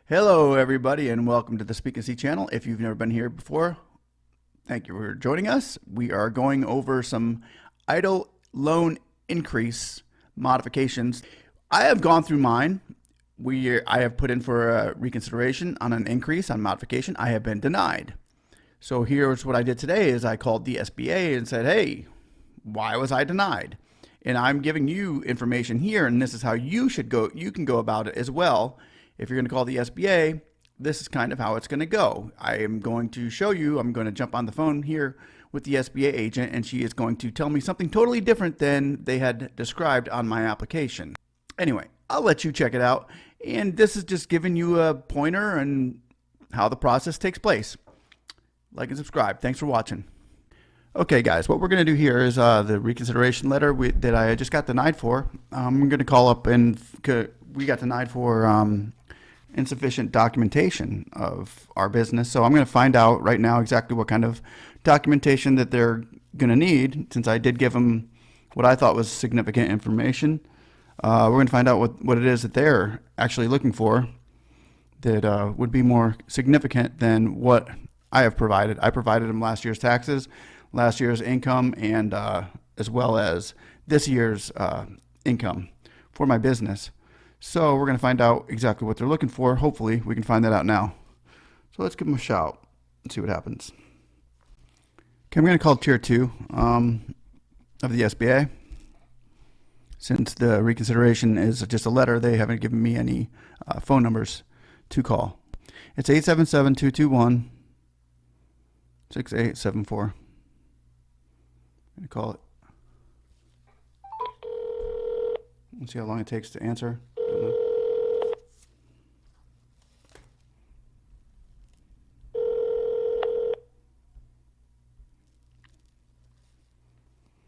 Hello, everybody, and welcome to the SpeaknsEE channel. If you've never been here before, thank you for joining us. We are going over some EIDL loan increase modifications. I have gone through mine. I have put in for a reconsideration on an increase on modification. I have been denied. So here's what I did today is I called the SBA and said, hey, why was I denied? And I'm giving you information here, and this is how you should go. You can go about it as well. If you're going to call the SBA, this is kind of how it's going to go. I am going to show you, I'm going to jump on the phone here with the SBA agent, and she is going to tell me something totally different than they had described on my application. Anyway, I'll let you check it out. And this is just giving you a pointer on how the process takes place. Like and subscribe. Thanks for watching. Okay, guys, what we're going to do here is the reconsideration letter that I just got denied for. I'm going to call up and we got denied for insufficient documentation of our business. So I'm going to find out right now exactly what kind of documentation that they're going to need, since I did give them what I thought was significant information. We're going to find out what it is that they're actually looking for that would be more significant than what I have provided. I provided them last year's taxes, last year's income, and as well as this year's income for my business. So we're going to find out exactly what they're looking for. Hopefully we can find that out now. So let's give them a shout and see what happens. Okay, I'm going to call Tier 2 of the SBA. Since the reconsideration is just a letter, they haven't given me any phone numbers to call. It's 877-221-6874. I'm going to call it. Let's see how long it takes to answer.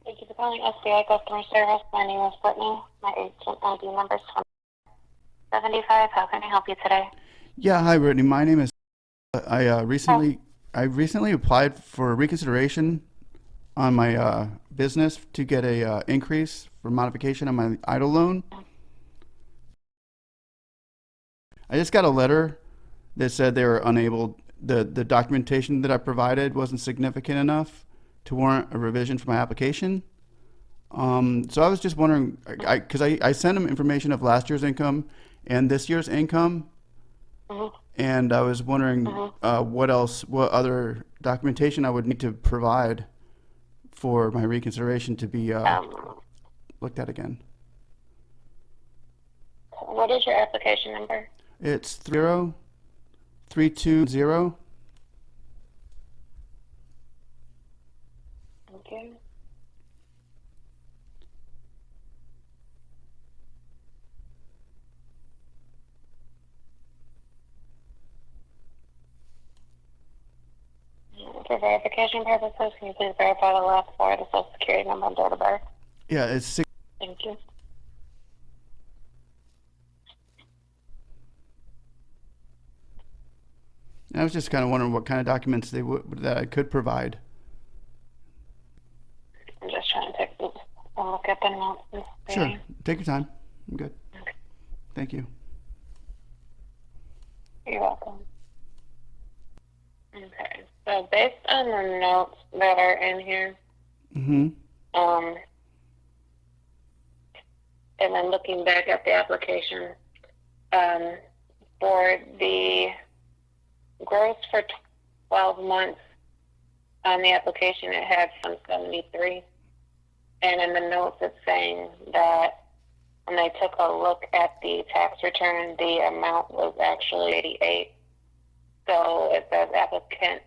Thank you for calling SBA Customer Service. My name is Brittany. My agent ID number is 2075. How can I help you today? Yeah, hi Brittany. My name is. I recently applied for a reconsideration on my business to get a increase for modification on my EIDL loan. I just got a letter that said they were unable. The documentation that I provided wasn't significant enough to warrant a revision for my application. So I was just wondering, because I sent them information of last year's income and this year's income, and I was wondering what other documentation I would need to provide for my reconsideration to be looked at again. What is your application number? It's 03220. Thank you. For verification purposes, can you please verify the last four of the Social Security number and date of birth? Yeah, it's 6. Thank you. I was just kind of wondering what kind of documents that I could provide. I'm just trying to take a look at the notes. Sure, take your time. I'm good. Okay. Thank you. You're welcome. Okay, so based on the notes that are in here, and then looking back at the application, for the gross for 12 months on the application, it had 173, and in the notes it's saying that when they took a look at the tax return, the amount was actually 88. So it says application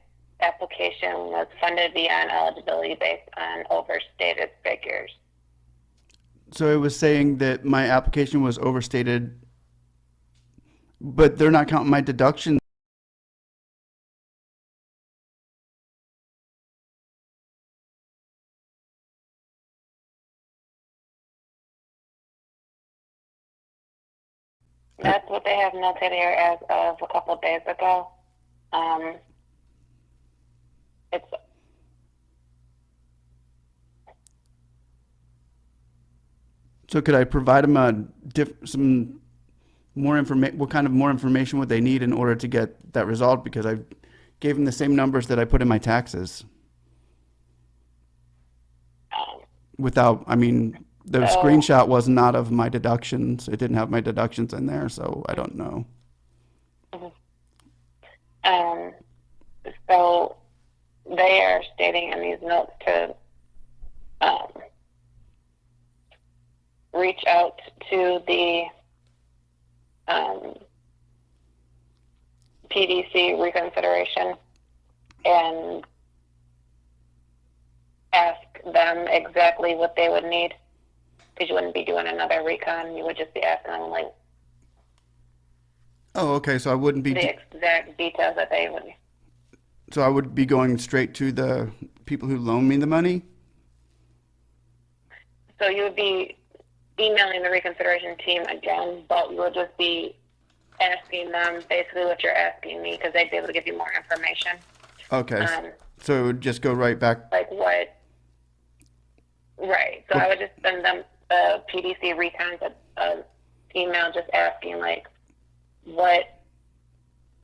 was funded beyond eligibility based on overstated figures. So it was saying that my application was overstated, but they're not counting my deductions. That's what they have noted here as of a couple of days ago. It's So could I provide them some more information. What kind of more information would they need in order to get that result? Because I gave them the same numbers that I put in my taxes. Without, I mean, the screenshot was not of my deductions. It didn't have my deductions in there, so I don't know. So they are stating in these notes to reach out to the PDC reconsideration and ask them exactly what they would need, because you wouldn't be doing another recon. You would just be asking them like Oh, okay. So I wouldn't be. the exact details that they would need. So I would be going straight to the people who loan me the money. So you would be emailing the reconsideration team again, but you would just be asking them basically what you're asking me, because they'd be able to give you more information. Okay. So it would just go right back. Like what? Right. So I would just send them a PDC recon email just asking like what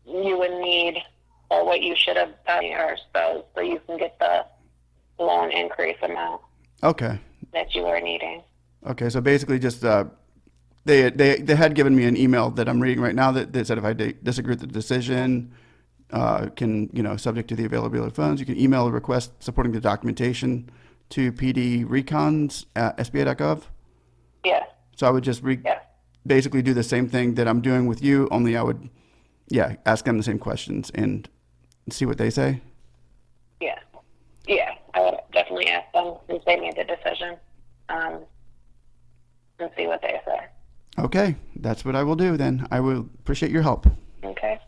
you would need or what you should have done or so you can get the loan increase amount Okay. that you are needing. Okay. So basically, just they had given me an email that I'm reading right now that said if I disagree with the decision, subject to the availability of funds, you can email a request supporting the documentation to pdrecons@sba.gov. Yes. So I would just basically do the same thing that I'm doing with you, only I would, ask them the same questions and see what they say. Yeah. Yeah. I would definitely ask them since they made the decision, and see what they say. Okay. That's what I will do then. I will appreciate your help. Okay.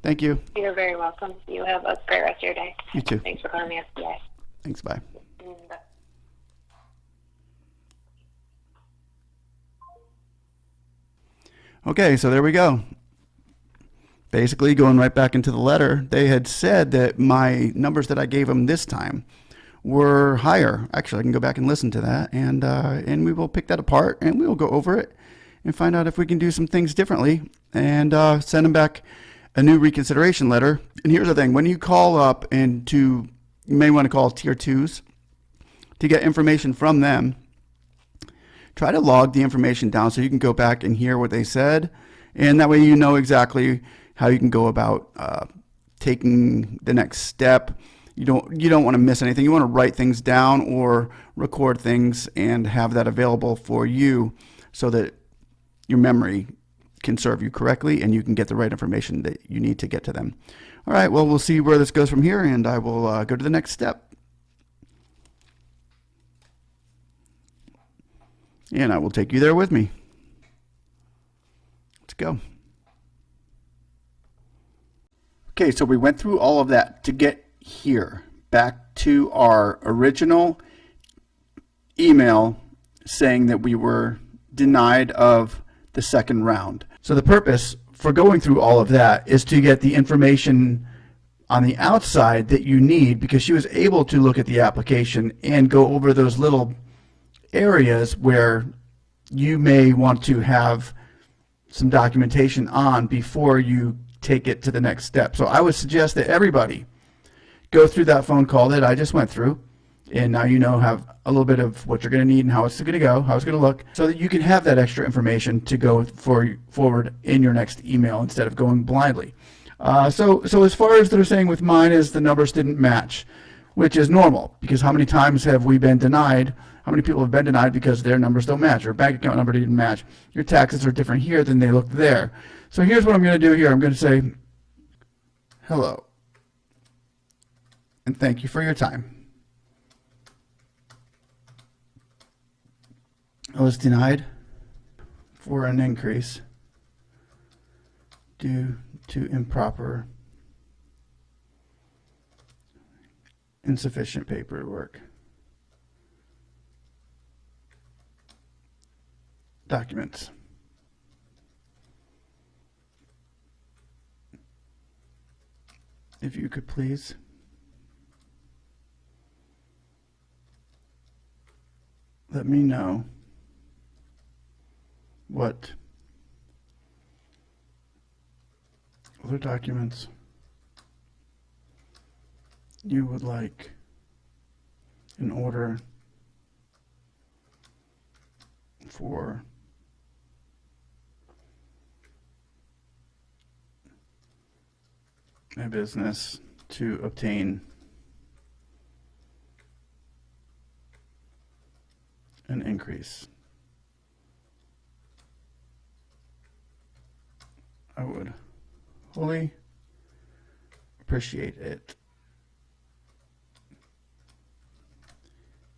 Thank you. You're very welcome. You have a great rest of your day. You too. Thanks for calling the SBA. Thanks. Bye. Bye. Okay, so there we go. Basically, going right back into the letter, they had said that my numbers that I gave them this time were higher. Actually, I can go back and listen to that, and we will pick that apart, and we will go over it and find out if we can do some things differently, and send them back a new reconsideration letter. And here's the thing: when you call up you may want to call tier 2s to get information from them. Try to log the information down so you can go back and hear what they said, and that way you know exactly how you can go about taking the next step. You don't want to miss anything. You want to write things down or record things and have that available for you so that your memory can serve you correctly and you can get the right information that you need to get to them. All right, well, we'll see where this goes from here, and I will go to the next step. And I will take you there with me. Let's go. Okay, so we went through all of that to get here, back to our original email saying that we were denied of the second round. So the purpose for going through all of that is to get the information on the outside that you need, because she was able to look at the application and go over those little areas where you may want to have some documentation on before you take it to the next step. So I would suggest that everybody go through that phone call that I just went through, and now you know have a little bit of what you're going to need and how it's going to go, how it's going to look, so that you can have that extra information to go forward in your next email instead of going blindly. So as far as they're saying with mine is the numbers didn't match, which is normal, because how many times have we been denied? How many people have been denied because their numbers don't match, or bank account number didn't match? Your taxes are different here than they look there. So here's what I'm going to do here. I'm going to say, hello, and thank you for your time. I was denied for an increase due to improper, insufficient paperwork. Documents. If you could please let me know what other documents you would like in order for a business to obtain an increase. I would wholly appreciate it.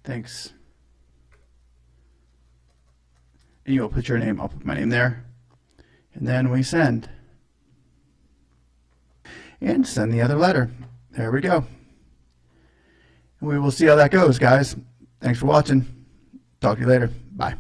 Thanks. And you'll put your name, I'll put my name there. And then we send. And send the other letter. There we go. And we will see how that goes, guys. Thanks for watching. Talk to you later. Bye.